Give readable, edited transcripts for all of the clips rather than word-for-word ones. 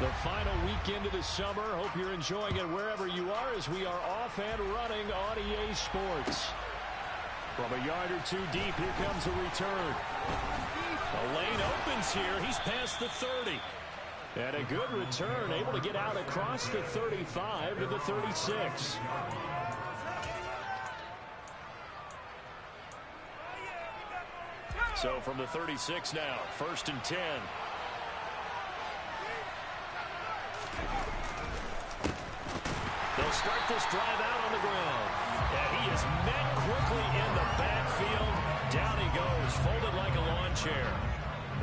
The final weekend of the summer. Hope you're enjoying it wherever you are as we are off and running on EA Sports. From a yard or two deep, here comes a return. The lane opens here. He's past the 30. And a good return, able to get out across the 35 to the 36. So from the 36 now, 1st and 10. They'll start this drive out on the ground. And he is met quickly in the backfield. Down he goes, folded like a lawn chair.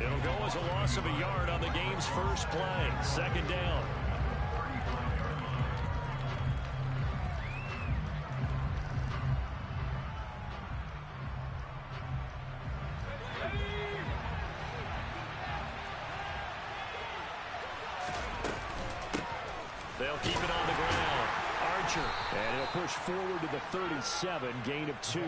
It'll go as a loss of a yard on the game's first play. 2nd down. They'll keep it on the ground. Archer. And it'll push forward to the 37, gain of 2.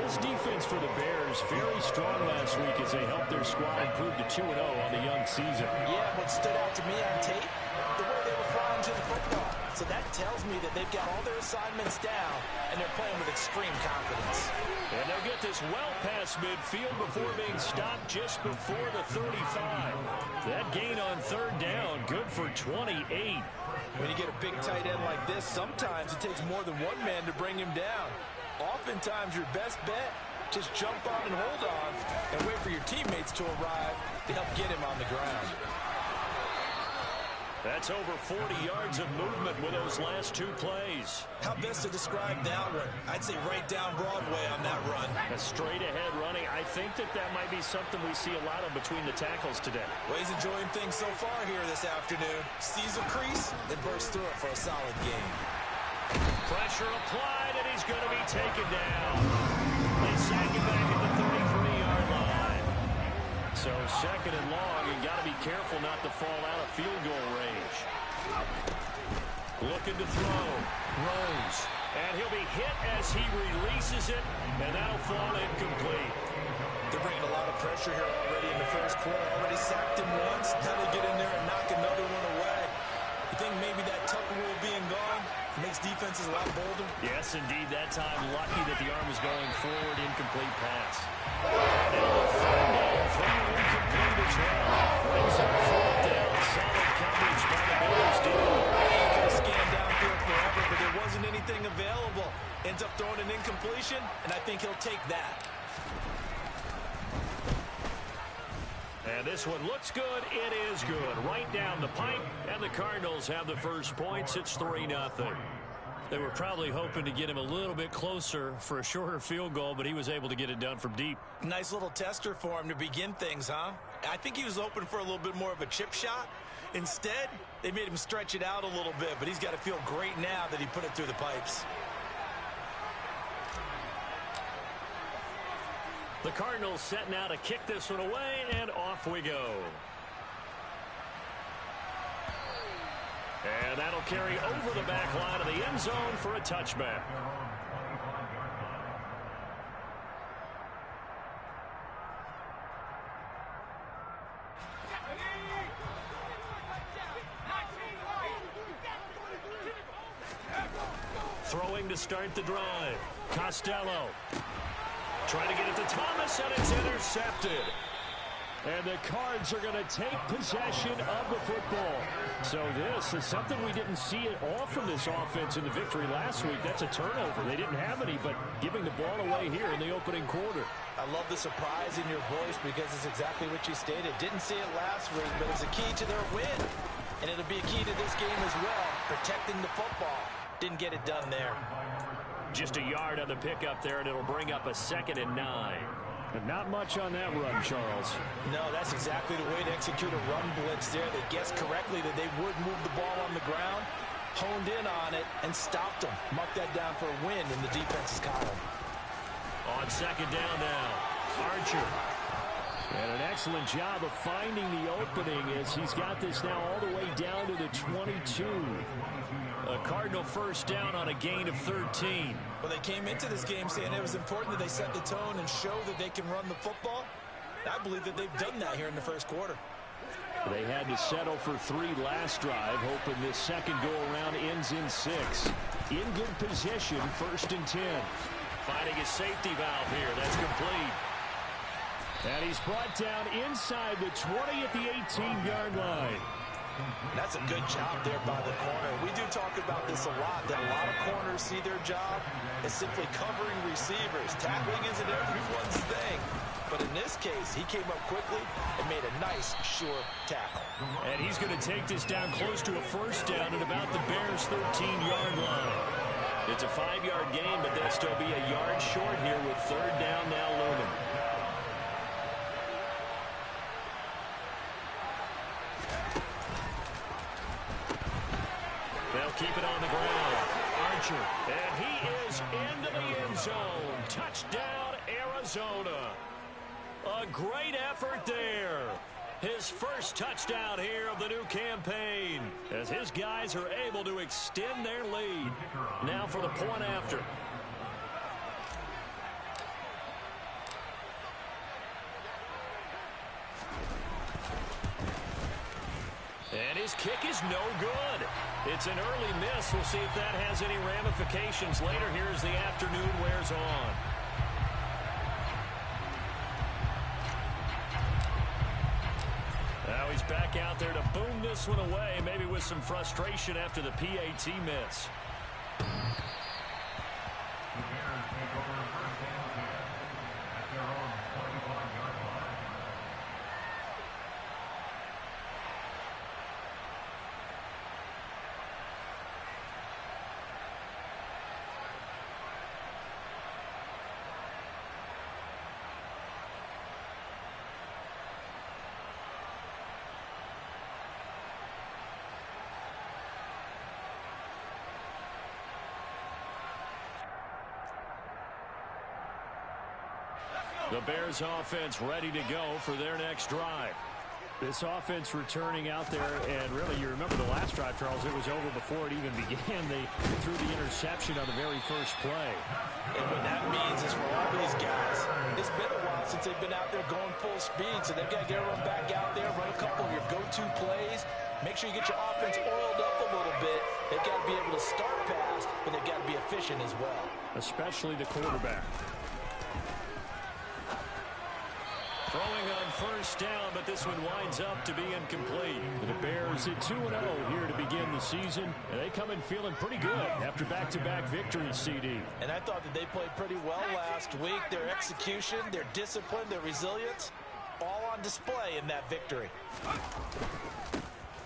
This defense for the Bears, very strong last week as they helped their squad improve to 2-0 on the young season. Yeah, what stood out to me on tape, the way they were flying to the football. So that tells me that they've got all their assignments down, and they're playing with extreme confidence. And they'll get this well past midfield before being stopped just before the 35. That gain on 3rd down, good for 28. When you get a big tight end like this, sometimes it takes more than one man to bring him down. Oftentimes, your best bet, just jump on and hold on and wait for your teammates to arrive to help get him on the ground. That's over 40 yards of movement with those last 2 plays. How best to describe that one? I'd say right down Broadway on that run. A straight-ahead running. I think that might be something we see a lot of between the tackles today. Well, he's enjoying things so far here this afternoon. Sees a crease, then bursts through it for a solid gain. Pressure applied, and he's going to be taken down. They sack him back at the 33-yard line. So 2nd and long, you got to be careful not to fall out of field goal range. Looking to throw. Rose. And he'll be hit as he releases it, and that'll fall incomplete. They're bringing a lot of pressure here already in the first quarter. Already sacked him once. Now they get in there and knock another one away. You think maybe that Tucker rule being gone makes defenses a lot bolder? Yes, indeed. That time, lucky that the arm was going forward. Incomplete pass. And the 3rd down from incomplete as well. Brings up 4th down. Solid coverage by the Bears. He could have scanned downfield forever, but there wasn't anything available. Ends up throwing an incompletion, and I think he'll take that. And this one looks good. It is good. Right down the pipe, and the Cardinals have the first points. It's 3-0. They were probably hoping to get him a little bit closer for a shorter field goal, but he was able to get it done from deep. Nice little tester for him to begin things, huh? I think he was hoping for a little bit more of a chip shot. Instead, they made him stretch it out a little bit, but he's got to feel great now that he put it through the pipes. The Cardinals set now to kick this one away, and off we go. And that'll carry over the back line of the end zone for a touchback. Throwing to start the drive. Costello. Trying to get it to Thomas, and it's intercepted. And the Cards are going to take possession of the football. So this is something we didn't see at all from this offense in the victory last week. That's a turnover. They didn't have any, but giving the ball away here in the opening quarter. I love the surprise in your voice because it's exactly what you stated. Didn't see it last week, but it's a key to their win. And it'll be a key to this game as well, protecting the football. Didn't get it done there. Just a yard on the pickup there, and it'll bring up a 2nd and 9. But not much on that run, Charles. No, that's exactly the way to execute a run blitz there. They guessed correctly that they would move the ball on the ground, honed in on it, and stopped them. Marked that down for a win in the defense's column. On 2nd down now, Archer. And an excellent job of finding the opening as he's got this now all the way down to the 22. A Cardinal first down on a gain of 13. Well, they came into this game saying it was important that they set the tone and show that they can run the football. I believe that they've done that here in the first quarter. They had to settle for 3 last drive, hoping this second go-around ends in 6. In good position, 1st and 10. Finding his safety valve here. That's complete. And he's brought down inside the 20 at the 18-yard line. That's a good job there by the corner. We do talk about this a lot, that a lot of corners see their job as simply covering receivers. Tackling isn't everyone's thing. But in this case, he came up quickly and made a nice, sure tackle. And he's going to take this down close to a 1st down at about the Bears' 13-yard line. It's a 5-yard gain, but they'll still be a yard short here with 3rd down now looming. They'll keep it on the ground. Archer, and he is into the end zone. Touchdown, Arizona. A great effort there. His first touchdown here of the new campaign as his guys are able to extend their lead. Now for the point after. And his kick is no good. It's an early miss. We'll see if that has any ramifications later here as the afternoon wears on. Now he's back out there to boom this one away, maybe with some frustration after the PAT miss. The Bears offense ready to go for their next drive. This offense returning out there, and really, you remember the last drive, Charles, it was over before it even began. They threw the interception on the very first play. And what that means is for all these guys, it's been a while since they've been out there going full speed, so they've got to get everyone back out there, run a couple of your go-to plays, make sure you get your offense oiled up a little bit. They've got to be able to start fast, but they've got to be efficient as well. Especially the quarterback. Throwing on 1st down, but this one winds up to be incomplete. The Bears at 2-0 here to begin the season, and they come in feeling pretty good after back-to-back victories, CD. And I thought that they played pretty well last week. Their execution, their discipline, their resilience, all on display in that victory.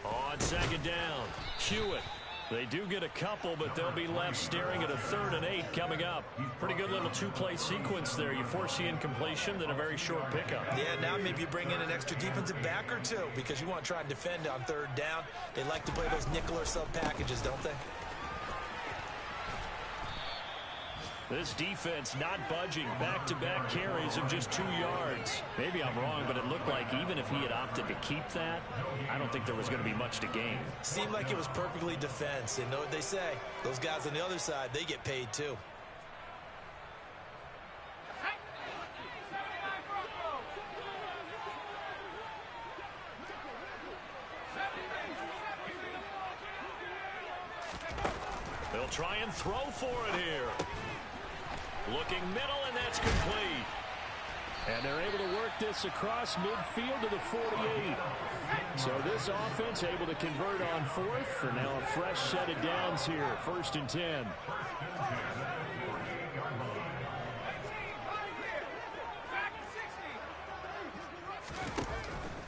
On 2nd down, Hewitt. They do get a couple, but they'll be left staring at a 3rd and 8 coming up. Pretty good little 2-play sequence there. You force the incompletion, then a very short pickup. Yeah, now maybe you bring in an extra defensive back or two because you want to try and defend on 3rd down. They like to play those nickel or sub packages, don't they? This defense not budging. Back-to-back carries of just 2 yards. Maybe I'm wrong, but it looked like even if he had opted to keep that, I don't think there was going to be much to gain. Seemed like it was perfectly defense. And know what they say? Those guys on the other side, they get paid too. They'll try and throw for it here. Looking middle, and that's complete. And they're able to work this across midfield to the 48. So this offense able to convert on 4th for now a fresh set of downs here. 1st and 10.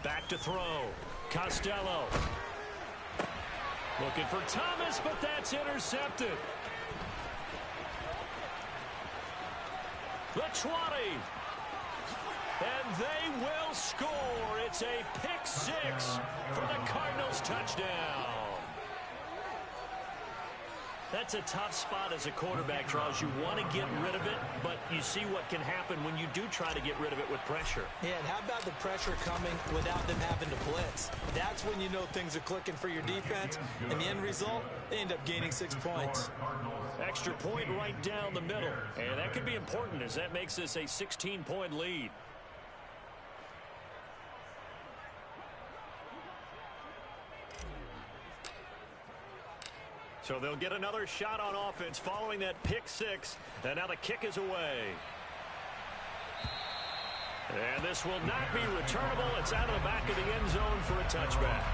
Back to throw. Costello. Looking for Thomas, but that's intercepted. The 20. And they will score. It's a pick 6 for the Cardinals touchdown. That's a tough spot as a quarterback, Charles. You want to get rid of it, but you see what can happen when you do try to get rid of it with pressure. Yeah, and how about the pressure coming without them having to blitz? That's when you know things are clicking for your defense. And the end result, they end up gaining 6 points. Extra point right down the middle. And that could be important as that makes this a 16-point lead. So they'll get another shot on offense following that pick six. And now the kick is away. And this will not be returnable. It's out of the back of the end zone for a touchback.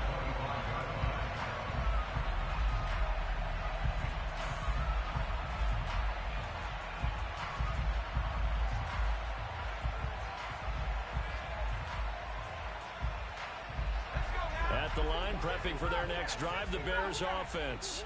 At the line, prepping for their next drive, the Bears offense.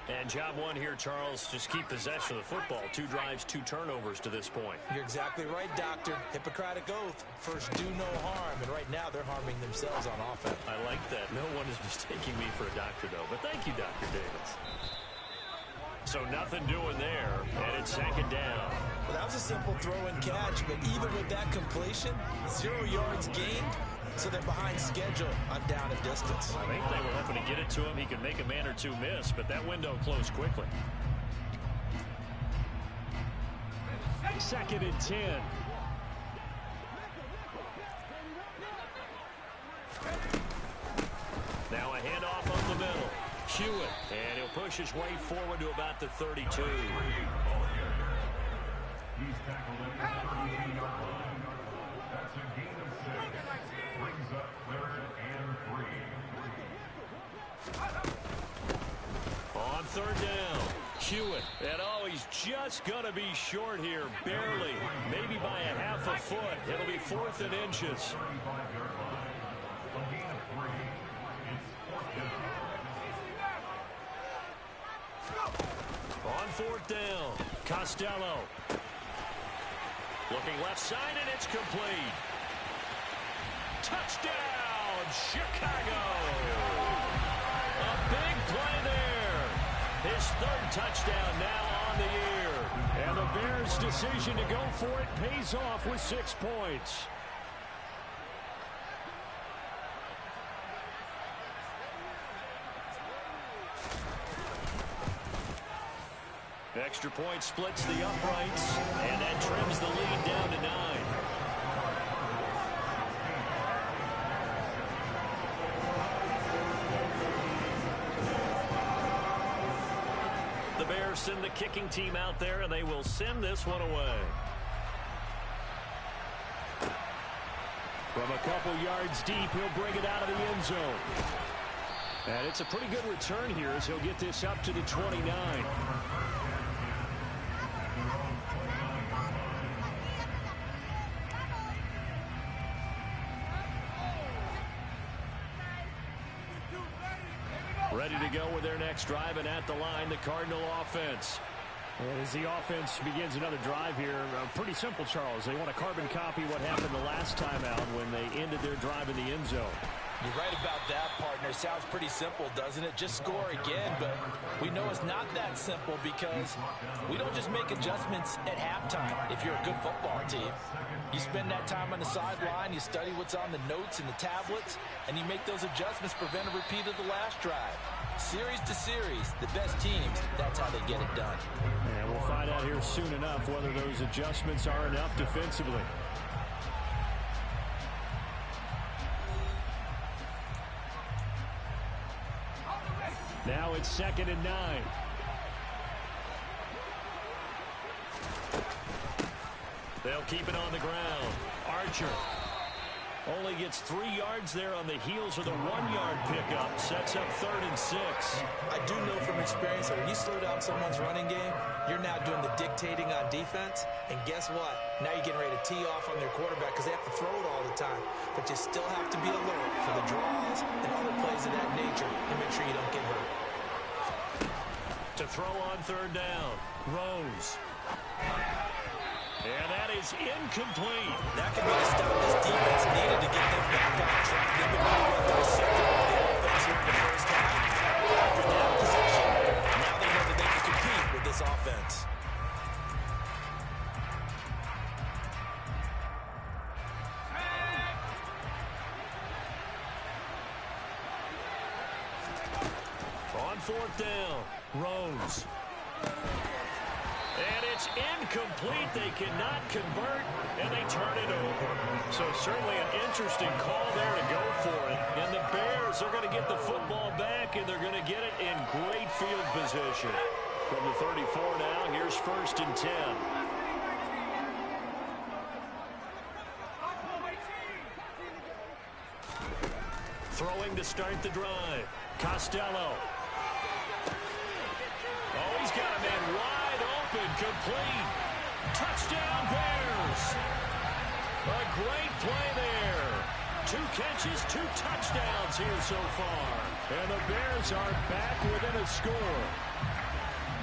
And job one here, Charles, just keep possession of the football. 2 drives, 2 turnovers to this point. You're exactly right, Doctor. Hippocratic oath. First, do no harm. And right now, they're harming themselves on offense. I like that. No one is mistaking me for a doctor, though. But thank you, Dr. Davis. So nothing doing there, and it's second down. Well, that was a simple throw and catch, but even with that completion, 0 yards gained. So they're behind schedule on down and distance. I think they were hoping to get it to him. He could make a man or 2 miss, but that window closed quickly. Second and 10. Now a handoff up the middle. Hewitt, and he'll push his way forward to about the 32. He's tackled at the 32-yard line. That's a gain of 6. Brings up 3rd and 3. On 3rd down, Hewitt. And oh, he's just going to be short here, barely. Maybe by a half a foot. It'll be 4th and inches. 35-yard line. A gain of 3. It's 4th down. On 4th down, Costello. Looking left side, and it's complete. Touchdown, Chicago. A big play there. His 3rd touchdown now on the year. And the Bears' decision to go for it pays off with 6 points. Extra point splits the uprights, and that trims the lead down to 9. The Bears send the kicking team out there, and they will send this one away. From a couple yards deep, he'll bring it out of the end zone. And it's a pretty good return here as he'll get this up to the 29. Ready to go with their next drive, and at the line, the Cardinal offense. And as the offense begins another drive here, pretty simple, Charles. They want to carbon copy what happened the last time out when they ended their drive in the end zone. You're right about that, partner. Sounds pretty simple, doesn't it? Just score again, but we know it's not that simple because we don't just make adjustments at halftime if you're a good football team. You spend that time on the sideline, you study what's on the notes and the tablets, and you make those adjustments, prevent a repeat of the last drive. Series to series, the best teams, that's how they get it done. And we'll find out here soon enough whether those adjustments are enough defensively. Now it's 2nd and 9. They'll keep it on the ground. Archer only gets 3 yards there on the heels of the 1-yard pickup. Sets up 3rd and 6. I do know from experience that when you slow down someone's running game, you're now doing the dictating on defense. And guess what? Now you're getting ready to tee off on their quarterback because they have to throw it all the time. But you still have to be alert for the draws and other plays of that nature to make sure you don't get hurt. To throw on 3rd down, Rose. And that is incomplete. That could be the stop this defense needed to get them back on track. They've been calling the sector of the offense here in the first half. After that possession, now they know that they can compete with this offense. On 4th down, Rose. And It's incomplete. They cannot convert, and they turn it over. So certainly an interesting call there to go for it. And the Bears are going to get the football back, and they're going to get it in great field position. From the 34 now, here's 1st and 10. Throwing to start the drive. Costello. Oh, he's got a man wide open, complete. Touchdown, Bears. A great play there. 2 catches, 2 touchdowns here so far. And the Bears are back within a score.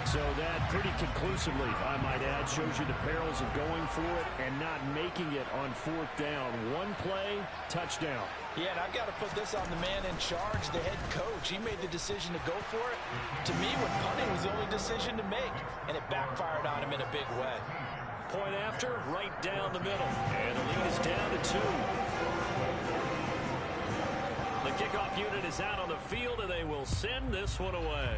So that pretty conclusively, I might add, shows you the perils of going for it and not making it on 4th down. 1 play, touchdown. Yeah, and I've got to put this on the man in charge, the head coach. He made the decision to go for it. To me, when punting was the only decision to make, and it backfired on him in a big way. Point after, right down the middle. And the lead is down to 2. The kickoff unit is out on the field, and they will send this one away.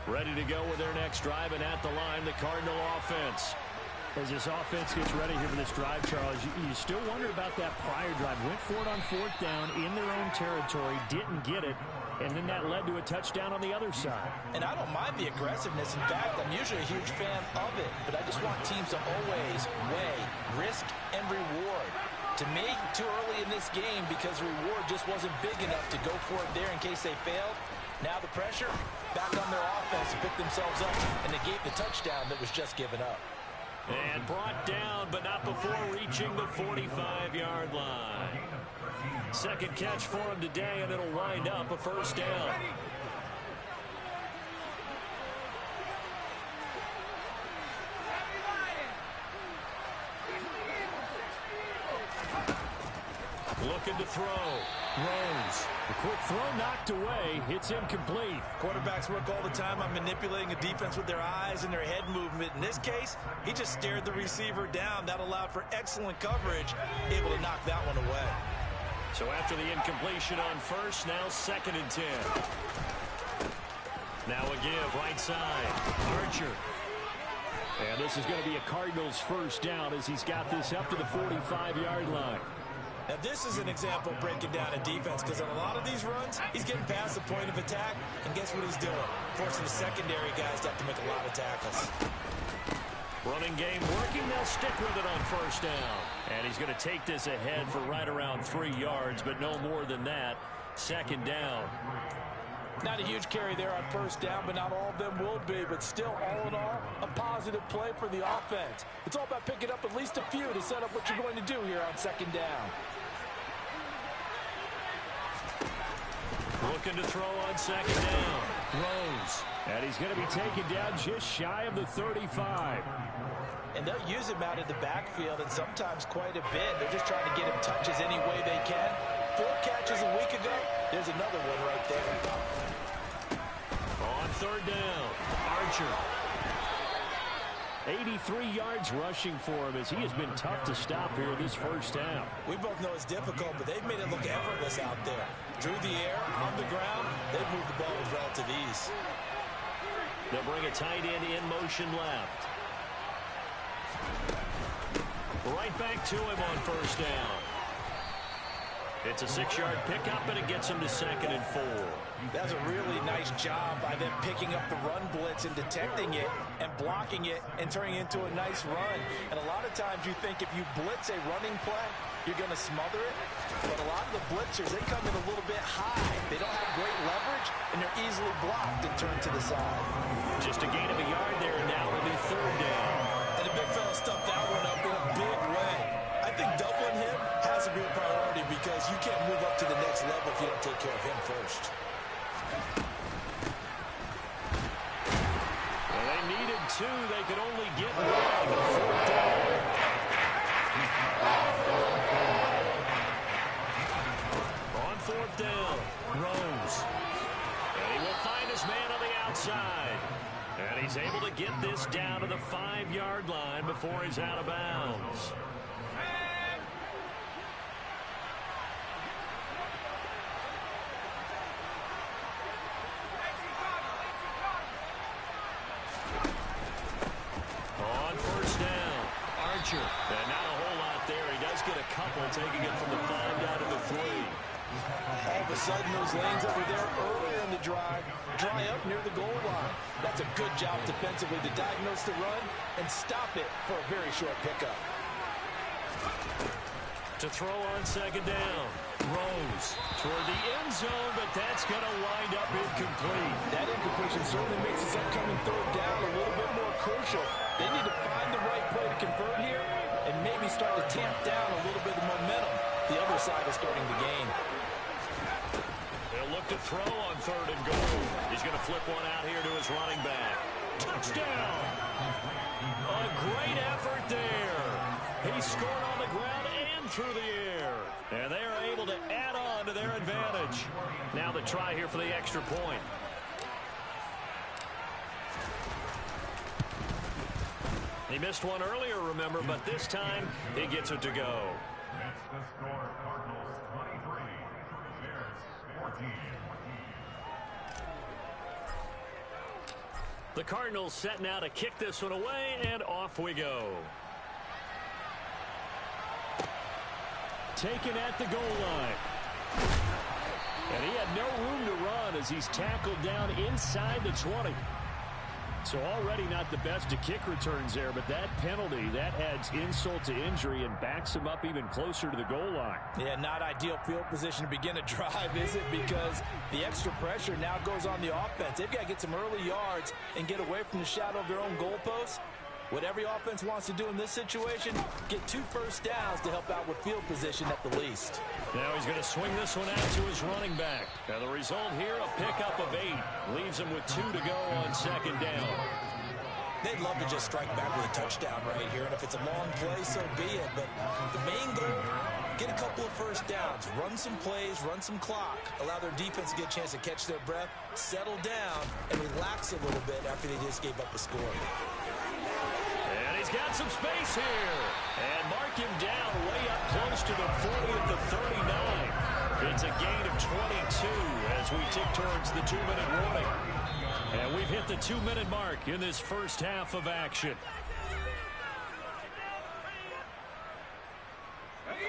Ready to go with their next drive, and at the line, the Cardinal offense. As this offense gets ready here for this drive, Charles, you still wonder about that prior drive. Went for it on 4th down in their own territory, didn't get it, and then that led to a touchdown on the other side. And I don't mind the aggressiveness. In fact, I'm usually a huge fan of it, but I just want teams to always weigh risk and reward. To me, too early in this game because the reward just wasn't big enough to go for it there in case they failed. Now the pressure back on their offense to pick themselves up and negate the touchdown that was just given up. And brought down, but not before reaching the 45-yard line. 2nd catch for him today, and it'll wind up a 1st down. Looking to throw. Rose. The quick throw knocked away. It's incomplete. Quarterbacks work all the time on manipulating a defense with their eyes and their head movement. In this case, he just stared the receiver down. That allowed for excellent coverage, able to knock that one away. So after the incompletion on 1st, now 2nd and 10. Now a give, right side. Archer. And this is going to be a Cardinals 1st down as he's got this up to the 45-yard line. Now, this is an example of breaking down a defense because on a lot of these runs, he's getting past the point of attack, and guess what he's doing? Forcing the secondary guys to have to make a lot of tackles. Running game working. They'll stick with it on 1st down. And he's going to take this ahead for right around 3 yards, but no more than that. 2nd down. Not a huge carry there on 1st down, but not all of them will be. But still, all in all, a positive play for the offense. It's all about picking up at least a few to set up what you're going to do here on 2nd down. Looking to throw on 2nd down. Rose. And he's going to be taken down just shy of the 35. And they'll use him out in the backfield, and sometimes quite a bit. They're just trying to get him touches any way they can. 4 catches a week ago. There's another one right there. On 3rd down, Archer. 83 yards rushing for him as he has been tough to stop here this 1st half. We both know it's difficult, but they've made it look effortless out there. Through the air, on the ground, they've moved the ball with relative ease. They'll bring a tight end in motion left. Right back to him on 1st down. It's a 6-yard pickup, and it gets him to 2nd and 4. That's a really nice job by them picking up the run blitz and detecting it and blocking it and turning it into a nice run. And a lot of times you think if you blitz a running play, you're going to smother it. But a lot of the blitzers, they come in a little bit high. They don't have great leverage, and they're easily blocked and turned to the side. Just a gain of a yard there, and now it'll be 3rd down. And the big fella stuffed that one up in a big way. I think doubling him has to be a priority because you can't move up to the next level if you don't take care of him first. Well, they needed 2. They could only get 1. 4th down. fourth down. Rose. And he will find his man on the outside. And he's able to get this down to the 5-yard line before he's out of bounds. On first down, Archer. And not a whole lot there. He does get a couple, taking it from the 5 down to the 3. All of a sudden, those lanes that were there earlier in the drive dry up near the goal line. That's a good job defensively to diagnose the run and stop it for a very short pickup. To throw on second down, Rose toward the end zone, but that's going to wind up incomplete. That incompletion certainly makes this upcoming third down a little bit more crucial. They need to find the right play to convert here and maybe start to tamp down a little bit of momentum the other side is starting to gain. They'll look to throw on third and goal. He's going to flip one out here to his running back. Touchdown! A great effort there. He scored on the ground and through the air. And they are able to add on to their advantage. Now the try here for the extra point. He missed one earlier, remember, but this time he gets it to go. That's the score. Cardinals 23, Bears 14. The Cardinals set now to kick this one away, and off we go. Taken at the goal line. And he had no room to run as he's tackled down inside the 20. So already not the best of kick returns there, but that penalty, that adds insult to injury and backs him up even closer to the goal line. Yeah, not ideal field position to begin a drive, is it? Because the extra pressure now goes on the offense. They've got to get some early yards and get away from the shadow of their own goalposts. What every offense wants to do in this situation, get 2 first downs to help out with field position at the least. Now he's going to swing this one out to his running back. And the result here, a pickup of 8. Leaves him with 2 to go on second down. They'd love to just strike back with a touchdown right here. And if it's a long play, so be it. But the main goal, get a couple of first downs. Run some plays, run some clock. Allow their defense to get a chance to catch their breath, settle down, and relax a little bit after they just gave up the score. And he's got some space here. And mark him down way up close to the 40 at the 39. It's a gain of 22 as we tick towards the 2-minute warning. And we've hit the 2-minute mark in this first half of action.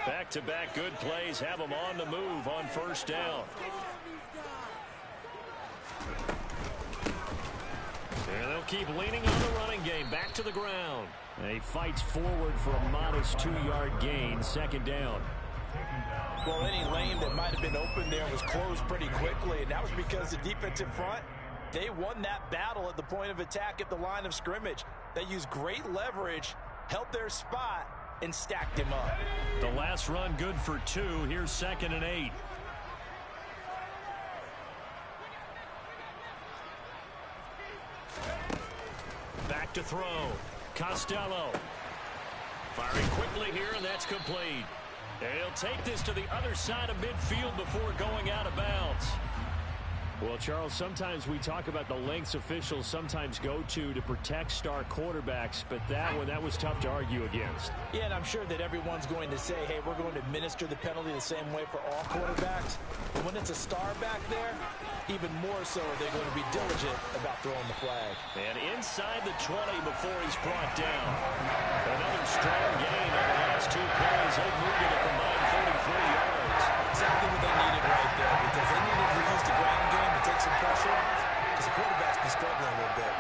Back-to-back good plays have them on the move on first down. And they'll keep leaning on the running game. Back to the ground. And he fights forward for a modest 2-yard gain. Second down. Well, any lane that might have been open there was closed pretty quickly, and that was because the defensive front, they won that battle at the point of attack at the line of scrimmage. They used great leverage, held their spot, and stacked him up. The last run good for 2. Here's 2nd and 8. Back to throw. Costello. Firing quickly here, and that's complete. And he'll take this to the other side of midfield before going out of bounds. Well, Charles, sometimes we talk about the lengths officials sometimes go to protect star quarterbacks, but that was tough to argue against. Yeah, and I'm sure that everyone's going to say, hey, we're going to administer the penalty the same way for all quarterbacks. But when it's a star back there, even more so are they going to be diligent about throwing the flag. And inside the 20 before he's brought down. Another strong gain on the last 2 plays. They've moved it a combined 43 yards. Exactly what they needed right there, because they needed to use the ground game to take some pressure off, because the quarterback's been struggling a little bit.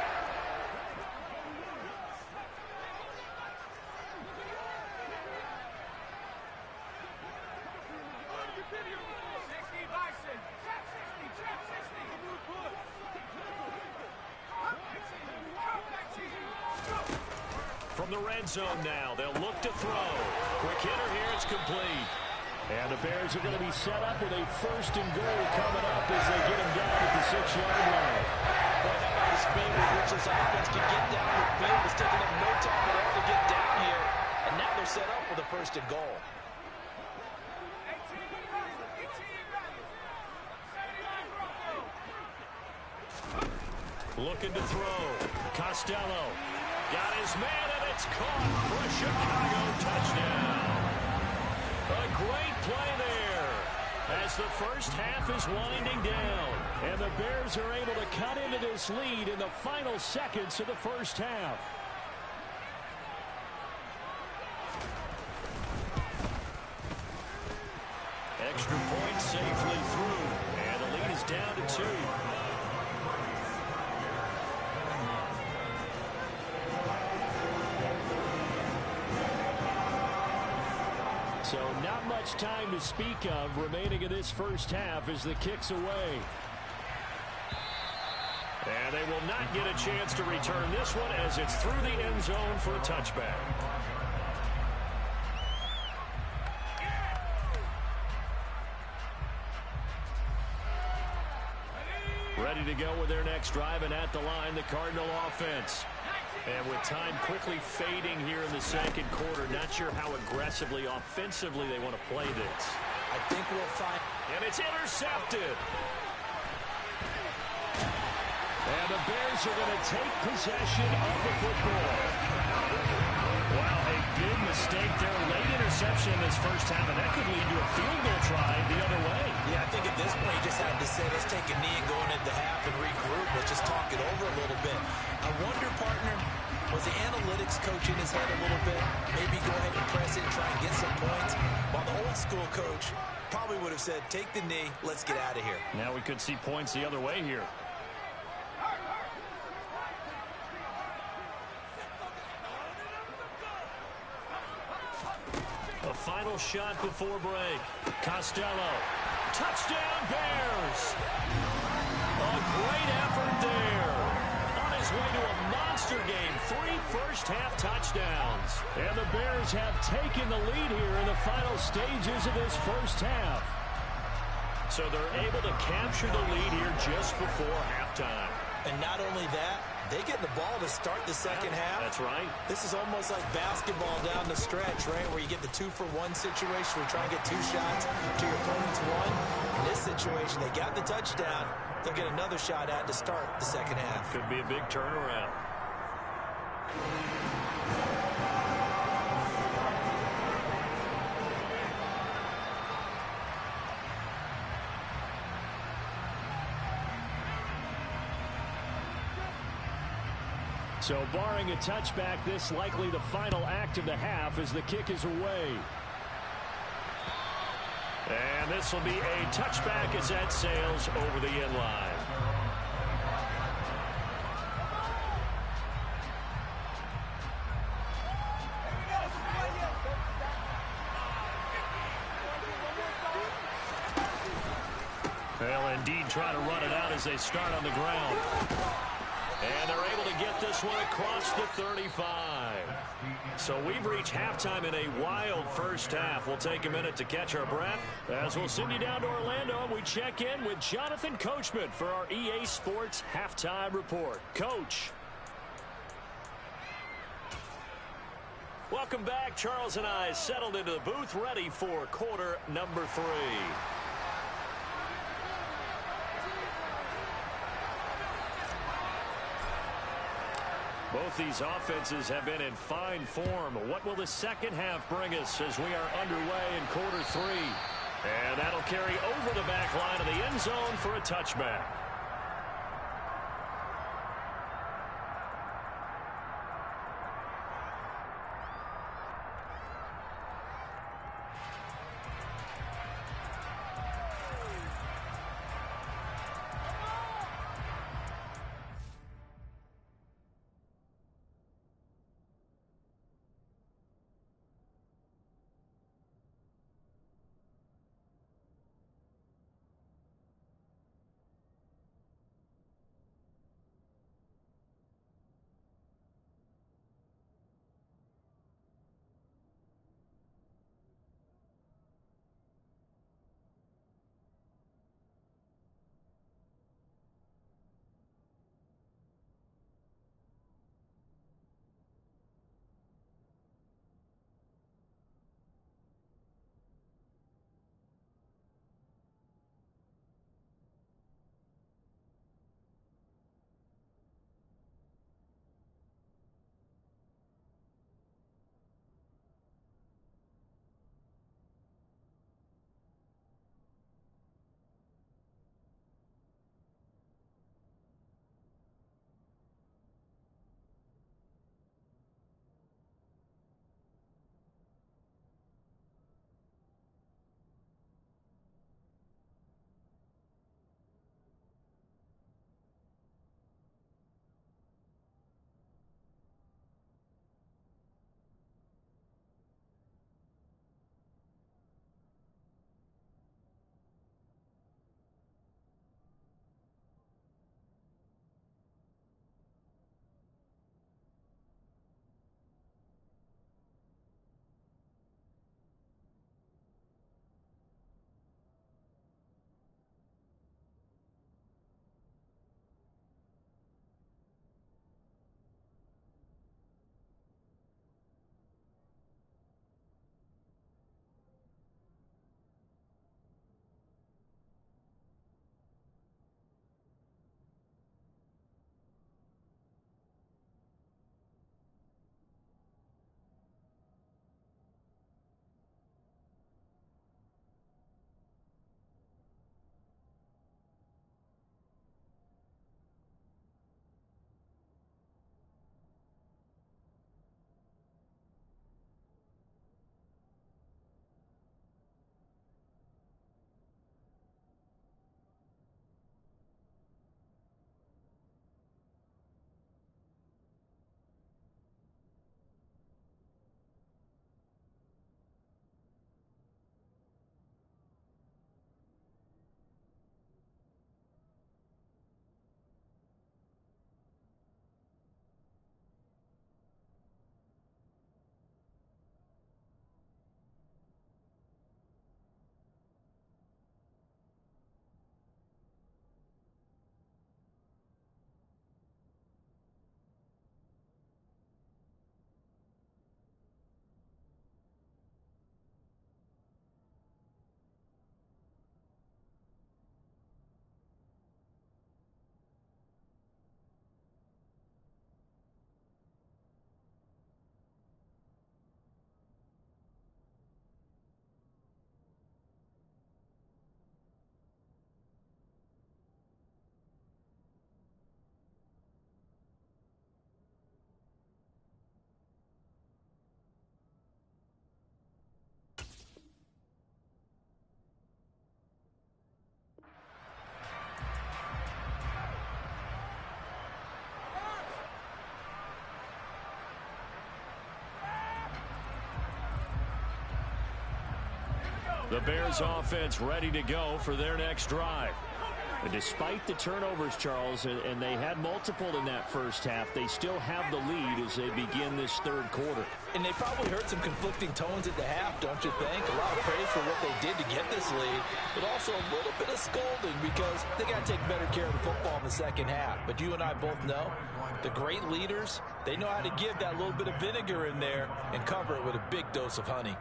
From the red zone now, they'll look to throw. Quick hitter here, it's complete. And the Bears are going to be set up with a 1st and goal coming up as they get him down at the 6-yard line. Well, how about the speed with which this offense can get down the field? It's taking them no time at all to get down here. And now they're set up with a 1st and goal. Looking to throw. Costello. Got his man, and it's caught for a Chicago touchdown. A great play there as the first half is winding down. And the Bears are able to cut into this lead in the final seconds of the first half. Extra point safely through. And the lead is down to 2. So not much time to speak of remaining in this first half as the kick's away. And they will not get a chance to return this one as it's through the end zone for a touchback. Ready to go with their next drive, and at the line, the Cardinal offense. And with time quickly fading here in the second quarter, not sure how aggressively, offensively they want to play this. I think we'll find... And it's intercepted. And the Bears are going to take possession of the football. Wow, a big mistake there. Late interception in this first half, and that could lead to a field goal try the other way. Yeah, I think at this point you just have to say, let's take a knee and go into the half and regroup. Let's just talk it over a little bit. I wonder, partner, was the analytics coach in his head a little bit? Maybe go ahead and press it and try and get some points. While the old school coach probably would have said, take the knee, let's get out of here. Now we could see points the other way here. A final shot before break. Costello. Touchdown, Bears. A great effort there. On his way to a monster game. 3 first-half touchdowns. And the Bears have taken the lead here in the final stages of this first half. So they're able to capture the lead here just before halftime. And not only that, they get the ball to start the second half. That's right. This is almost like basketball down the stretch, right, where you get the 2-for-1 situation where you try and get 2 shots to your opponent's 1. In this situation, they got the touchdown. They'll get another shot at to start the second half. Could be a big turnaround. So barring a touchback, this likely the final act of the half as the kick is away. And this will be a touchback as that sails over the end line. They'll indeed try to run it out as they start on the ground. And they're able to get this one across the 35. So we've reached halftime in a wild first half. We'll take a minute to catch our breath as we'll send you down to Orlando and we check in with Jonathan Coachman for our EA Sports Halftime Report. Coach. Welcome back. Charles and I settled into the booth ready for quarter number 3. Both these offenses have been in fine form. What will the second half bring us as we are underway in quarter 3? And that'll carry over the back line of the end zone for a touchback. The Bears offense ready to go for their next drive. And despite the turnovers, Charles, and they had multiple in that first half, they still have the lead as they begin this third quarter. And they probably heard some conflicting tones at the half, don't you think? A lot of praise for what they did to get this lead, but also a little bit of scolding because they got to take better care of the football in the second half. But you and I both know the great leaders, they know how to give that little bit of vinegar in there and cover it with a big dose of honey.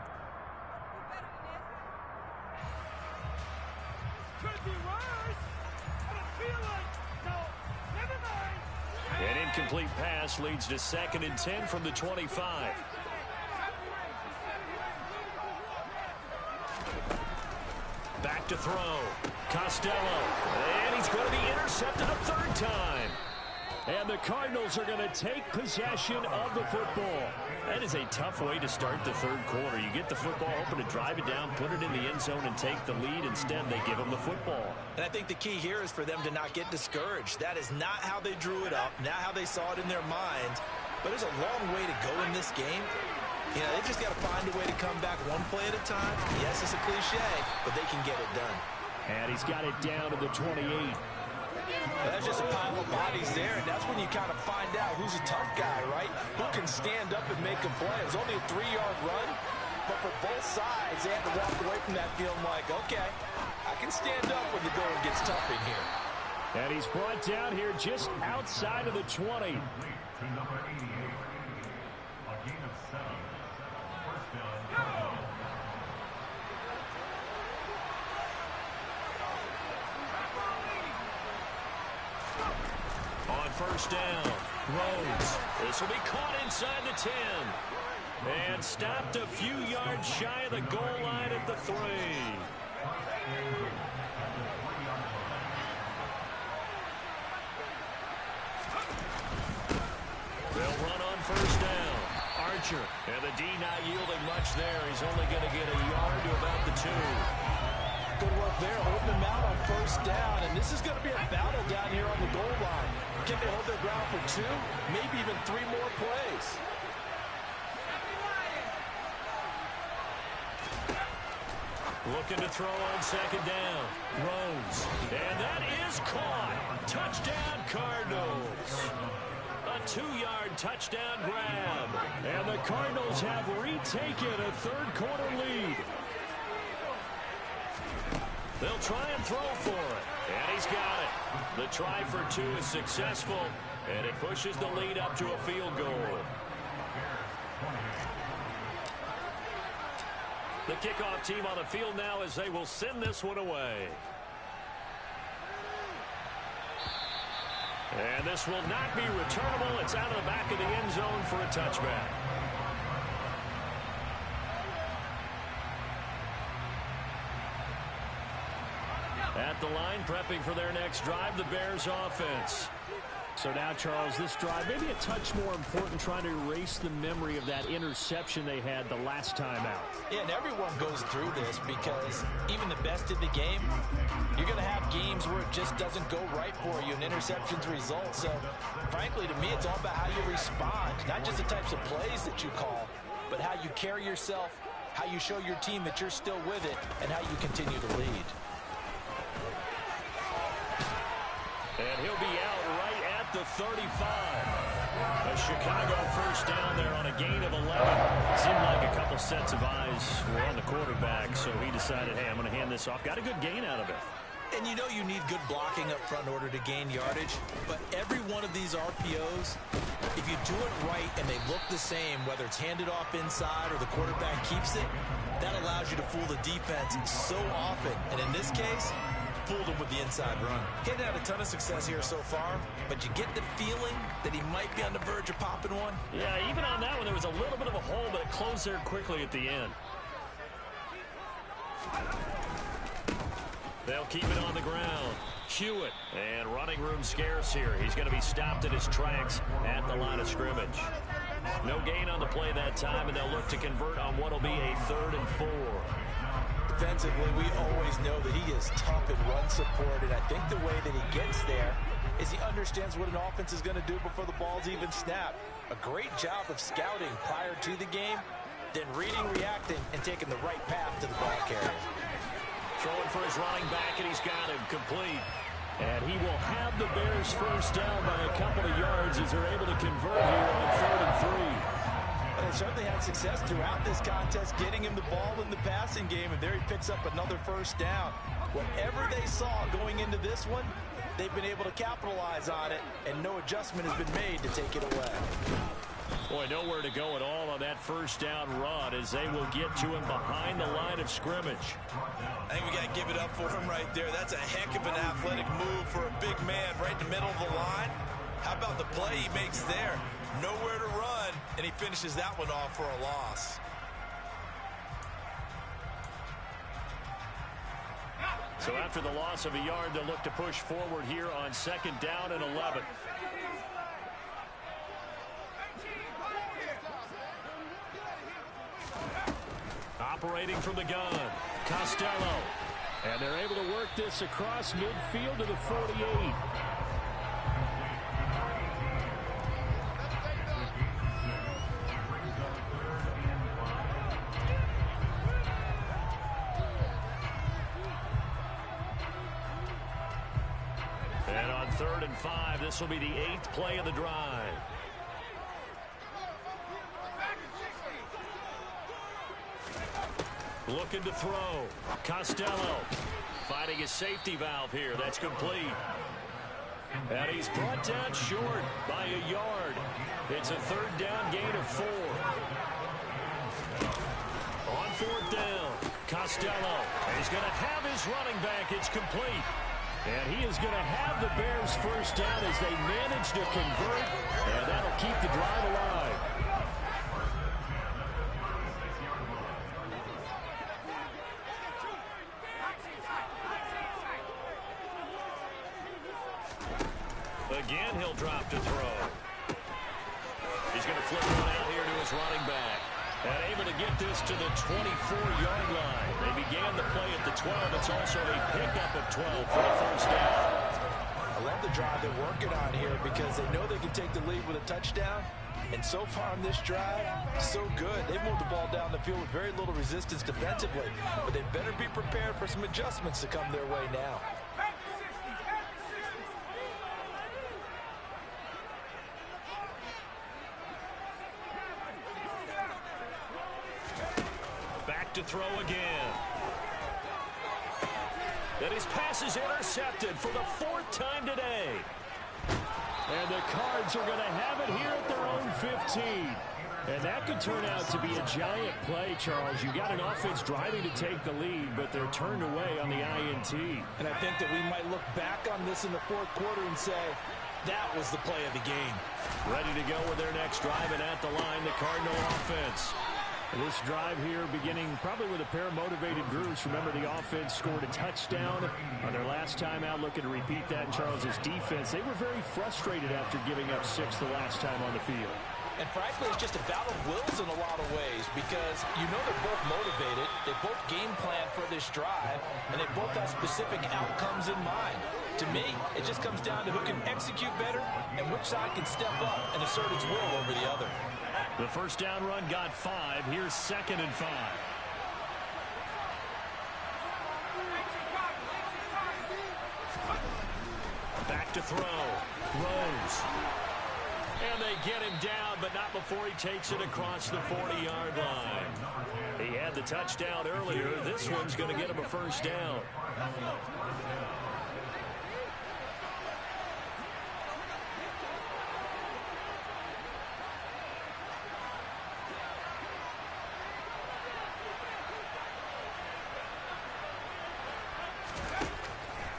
An incomplete pass leads to 2nd and 10 from the 25. Back to throw. Costello. And he's going to be intercepted a third time. And the Cardinals are going to take possession of the football. That is a tough way to start the third quarter. You get the football, hoping to drive it down, put it in the end zone, and take the lead. Instead, they give them the football. And I think the key here is for them to not get discouraged. That is not how they drew it up, not how they saw it in their minds. But there's a long way to go in this game. You know, they've just got to find a way to come back one play at a time. Yes, it's a cliche, but they can get it done. And he's got it down to the 28. That's just a pile of bodies there, and that's when you kind of find out who's a tough guy, right? Who can stand up and make a play. It was only a 3-yard run, but for both sides, they had to walk away from that feeling like, okay, I can stand up when the going gets tough in here. And he's brought down here just outside of the 20. To number 88. A gain of 7. First down. On first down, Rhodes. This will be caught inside the 10. And stopped a few yards shy of the goal line at the 3. They'll run on first down. Archer. And the D not yielding much there. He's only going to get a yard to about the 2. Good work there, holding them out on first down. And this is going to be a battle down here on the goal line. Can they hold their ground for 2, maybe even 3 more plays? Looking to throw on second down. Rhodes. And that is caught. Touchdown, Cardinals. A 2-yard touchdown grab. And the Cardinals have retaken a third quarter lead. They'll try and throw for it. And he's got it. The try for 2 is successful. And it pushes the lead up to a field goal. The kickoff team on the field now as they will send this one away. And this will not be returnable. It's out of the back of the end zone for a touchback. At the line, prepping for their next drive, the Bears offense. So now, Charles, this drive, maybe a touch more important, trying to erase the memory of that interception they had the last time out. Yeah, and everyone goes through this because even the best in the game, you're going to have games where it just doesn't go right for you, and interceptions result. So, frankly, to me, it's all about how you respond, not just the types of plays that you call, but how you carry yourself, how you show your team that you're still with it, and how you continue to lead. And he'll be out right at the 35. A Chicago first down there on a gain of 11. Seemed like a couple sets of eyes were on the quarterback, so he decided, hey, I'm going to hand this off. Got a good gain out of it. And you know you need good blocking up front in order to gain yardage, but every one of these RPOs, if you do it right and they look the same, whether it's handed off inside or the quarterback keeps it, that allows you to fool the defense so often. And in this case, fooled him with the inside run. He hadn't had a ton of success here so far, but you get the feeling that he might be on the verge of popping one. Yeah, even on that one, there was a little bit of a hole, but it closed there quickly at the end. They'll keep it on the ground. Hewitt, and running room scarce here. He's going to be stopped in his tracks at the line of scrimmage. No gain on the play that time, and they'll look to convert on what will be a 3rd and 4. Defensively, we always know that he is tough in run support, and I think the way that he gets there is he understands what an offense is going to do before the ball's even snapped. A great job of scouting prior to the game, then reading, reacting, and taking the right path to the ball carrier. Throwing for his running back, and he's got him complete. And he will have the Bears first down by a couple of yards as they're able to convert here on 3rd and 3. They certainly had success throughout this contest, getting him the ball in the passing game, and there he picks up another first down. Whatever they saw going into this one, they've been able to capitalize on it, and no adjustment has been made to take it away. Boy, nowhere to go at all on that first down run as they will get to him behind the line of scrimmage. I think we got to give it up for him right there. That's a heck of an athletic move for a big man right in the middle of the line. How about the play he makes there? Nowhere to run, and he finishes that one off for a loss. So after the loss of a yard, they'll look to push forward here on 2nd down and 11. Operating from the gun, Costello. And they're able to work this across midfield to the 48. And on 3rd and 5, this will be the 8th play of the drive. Looking to throw. Costello finding his safety valve here. That's complete. And he's brought down short by a yard. It's a 3rd down gain of 4. On 4th down, Costello. And he's going to have his running back. It's complete. And he is going to have the Bears first down as they manage to convert. And that'll keep the drive alive. Again, he'll drop to throw. He's going to flip one out here to his running back. And able to get this to the 24-yard line. They began the play at the 12. It's also a pickup of 12 for the first down. I love the drive they're working on here because they know they can take the lead with a touchdown. And so far on this drive, so good. They've moved the ball down the field with very little resistance defensively. But they better be prepared for some adjustments to come their way now. To throw again. And his pass is intercepted for the 4th time today. And the Cards are going to have it here at their own 15. And that could turn out to be a giant play, Charles. You got an offense driving to take the lead, but they're turned away on the INT. And I think that we might look back on this in the 4th quarter and say, that was the play of the game. Ready to go with their next drive, and at the line, the Cardinal offense. This drive here beginning probably with a pair of motivated groups. Remember, the offense scored a touchdown on their last time out, looking to repeat that in Charles's defense. They were very frustrated after giving up 6 the last time on the field. And frankly, it's just a battle of wills in a lot of ways because you know they're both motivated, they both game plan for this drive, and they both have specific outcomes in mind. To me, it just comes down to who can execute better and which side can step up and assert its will over the other. The first down run got 5. Here's 2nd and 5. Back to throw. Rose. And they get him down, but not before he takes it across the 40-yard line. He had the touchdown earlier. This one's going to get him a first down.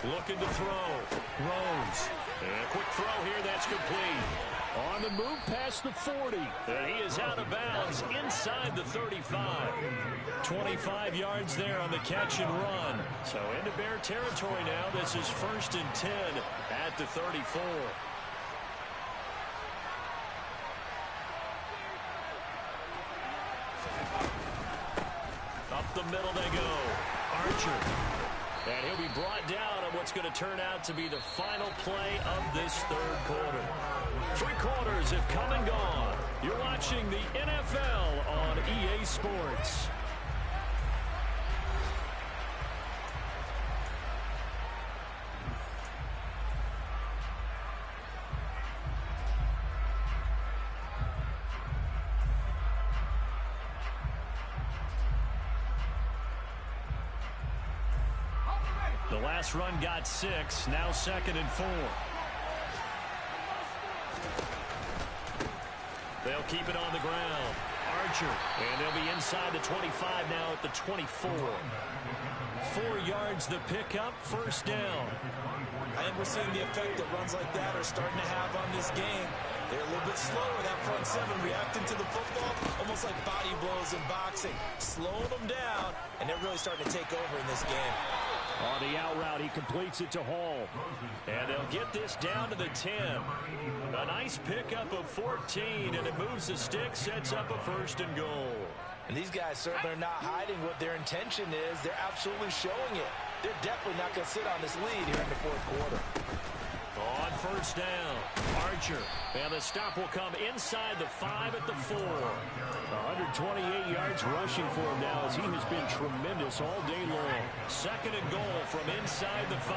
Looking to throw. Rose. And a quick throw here. That's complete. On the move past the 40. And he is out of bounds inside the 35. 25 yards there on the catch and run. So into Bear territory now. This is 1st and 10 at the 34. Up the middle they go. Archer. And he'll be brought down on what's going to turn out to be the final play of this 3rd quarter. 3 quarters have come and gone. You're watching the NFL on EA Sports. The last run got 6. Now 2nd and 4. They'll keep it on the ground. Archer. And they'll be inside the 25 now at the 24. 4 yards the pickup. First down. I think we're seeing the effect that runs like that are starting to have on this game. They're a little bit slower, that front 7, reacting to the football, almost like body blows in boxing. Slowing them down, and they're really starting to take over in this game. On the out route, he completes it to Hall. And they'll get this down to the 10. A nice pickup of 14, and it moves the stick, sets up a 1st and goal. And these guys certainly are not hiding what their intention is. They're absolutely showing it. They're definitely not going to sit on this lead here in the 4th quarter. On 1st down, Archer. And the stop will come inside the 5 at the 4. 128 yards rushing for him now as he has been tremendous all day long. 2nd and goal from inside the 5.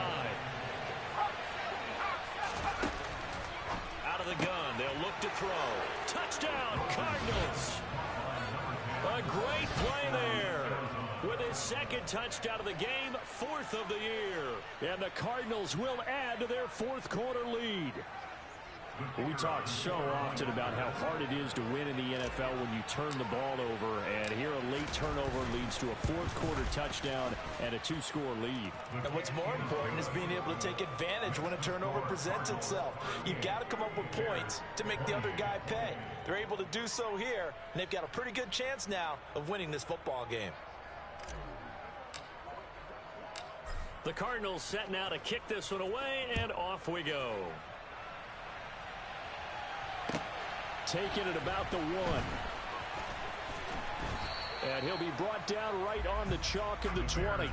Out of the gun, they'll look to throw. Touchdown, Cardinals. A great play there. With his 2nd touchdown of the game, 4th of the year. And the Cardinals will add to their 4th quarter lead. We talk so often about how hard it is to win in the NFL when you turn the ball over. And here a late turnover leads to a 4th quarter touchdown and a 2-score lead. And what's more important is being able to take advantage when a turnover presents itself. You've got to come up with points to make the other guy pay. They're able to do so here, and they've got a pretty good chance now of winning this football game. The Cardinals set now to kick this one away, and off we go. Taking it about the 1. And he'll be brought down right on the chalk of the 20.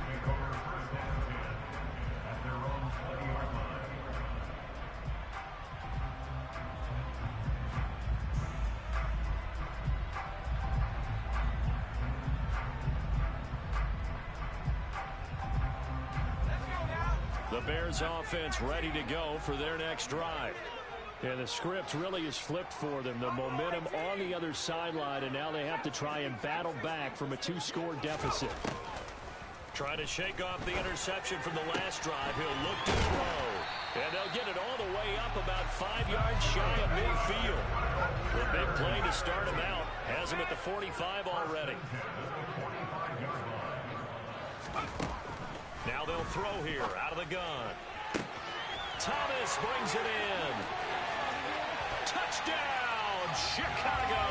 The Bears offense ready to go for their next drive. And the script really is flipped for them. The momentum on the other sideline, and now they have to try and battle back from a 2-score deficit. Try to shake off the interception from the last drive. He'll look to throw. And they'll get it all the way up about 5 yards shy of midfield. The big play to start him out. Has him at the 45 already. Now they'll throw here out of the gun. Thomas brings it in. Touchdown, Chicago.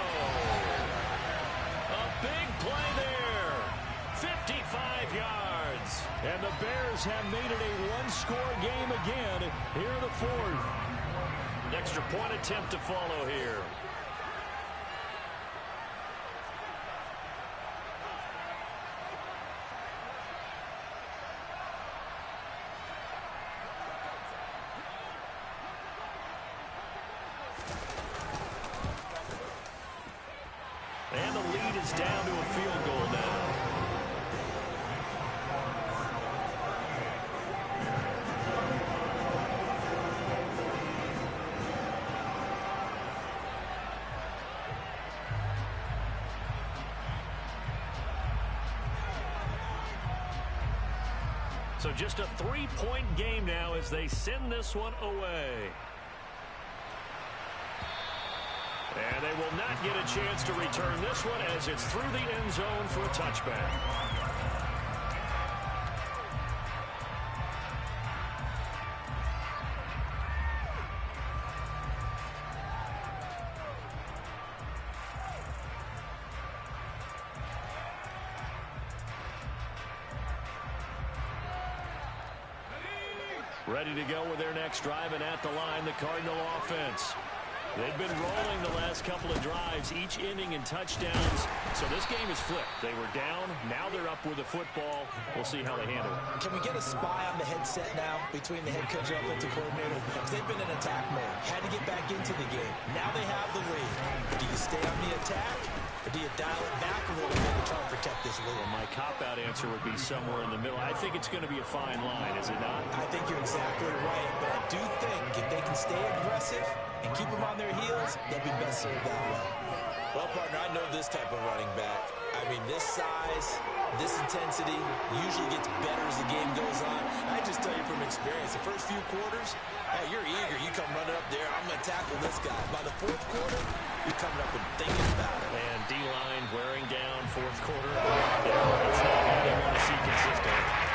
A big play there. 55 yards. And the Bears have made it a 1-score game again here in the 4th. An extra point attempt to follow here. And the lead is down to a field goal now. So just a 3-point game now as they send this one away. And they will not get a chance to return this one as it's through the end zone for a touchback. Ready to go with their next drive, and at the line, the Cardinal offense. They've been rolling the last couple of drives, each ending in touchdowns. So this game is flipped. They were down. Now they're up with the football. We'll see how they handle it. Can we get a spy on the headset now between the head coach and offensive coordinator? Because they've been in attack mode. Had to get back into the game. Now they have the lead. Do you stay on the attack, or do you dial it back a little bit to try and protect this lead? Well, my cop-out answer would be somewhere in the middle. I think it's going to be a fine line, is it not? I think you're exactly right, but I do think if they can stay aggressive and keep them on their heels, they'll be best served that way. Well, partner, I know this type of running back. I mean, this size, this intensity usually gets better as the game goes on. I just tell you from experience, the first few quarters, hey, you're eager. You come running up there, I'm going to tackle this guy. By the fourth quarter, you're coming up and thinking about it. And D-line wearing down fourth quarter. Yeah, it's not what they want to see consistently.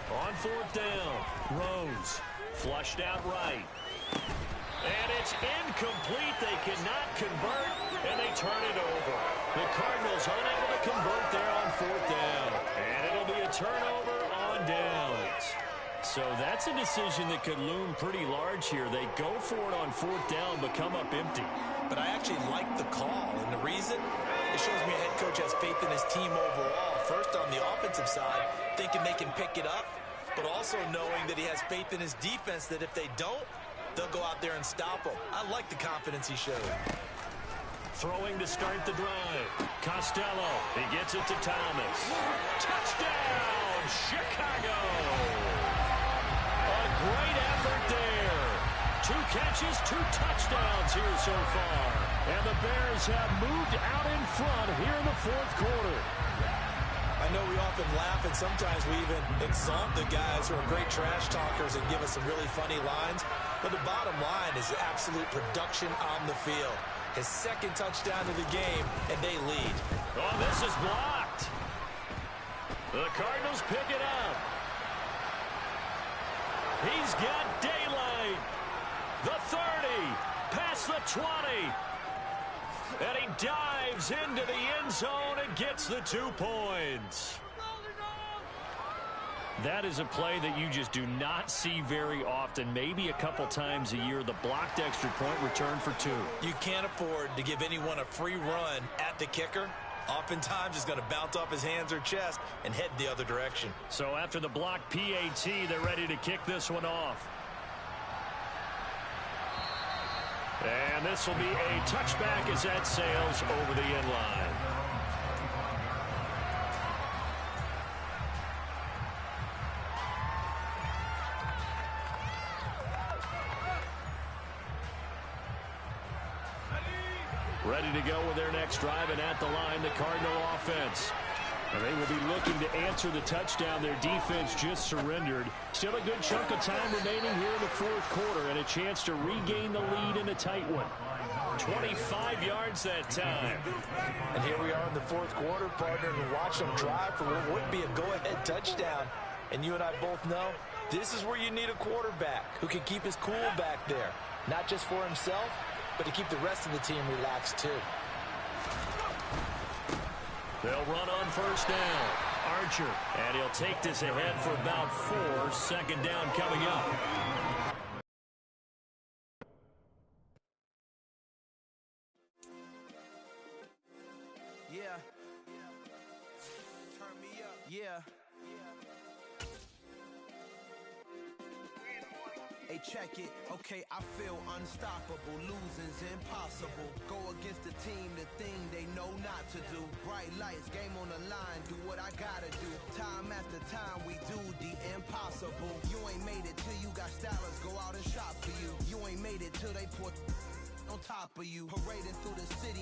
On fourth down, Rose flushed out right. And it's incomplete. They cannot convert, and they turn it over. The Cardinals unable to convert there on fourth down. And it'll be a turnover on downs. So that's a decision that could loom pretty large here. They go for it on fourth down, but come up empty. But I actually like the call, and the reason? It shows me a head coach has faith in his team overall. First, on the offensive side, thinking they can pick it up, but also knowing that he has faith in his defense that if they don't, they'll go out there and stop them. I like the confidence he showed. Throwing to start the drive. Costello, he gets it to Thomas. Touchdown, Chicago! A great effort there. 2 catches, 2 touchdowns here so far. And the Bears have moved out in front here in the fourth quarter. I know we often laugh, and sometimes we even exalt the guys who are great trash talkers and give us some really funny lines. But the bottom line is absolute production on the field. His second touchdown of the game, and they lead. Oh, this is blocked. The Cardinals pick it up. He's got daylight. The 30, past the 20. And he dives into the end zone and gets the 2 points. That is a play that you just do not see very often. Maybe a couple times a year, the blocked extra point return for 2. You can't afford to give anyone a free run at the kicker. Oftentimes, he's going to bounce off his hands or chest and head the other direction. So after the blocked PAT, they're ready to kick this one off. And this will be a touchback as that sails over the end line. Ready to go with their next drive, and at the line, the Cardinal offense. And they will be looking to answer the touchdown their defense just surrendered. Still a good chunk of time remaining here in the fourth quarter, and a chance to regain the lead in a tight one. 25 yards that time. And here we are in the fourth quarter, partner, and watch them drive for what would be a go-ahead touchdown. And you and I both know this is where you need a quarterback who can keep his cool back there. Not just for himself, but to keep the rest of the team relaxed too. They'll run on first down. Archer, and he'll take this ahead for about 4. Second down coming up. Yeah. Turn me up. Yeah. Hey, check it. Okay, I feel unstoppable. Losing's impossible. Go against the team, the thing they know not to do. Bright lights, game on the line. Do what I gotta do. Time after time, we do the impossible. You ain't made it till you got stylers. Go out and shop for you. You ain't made it till they put on top of you. Parading through the city.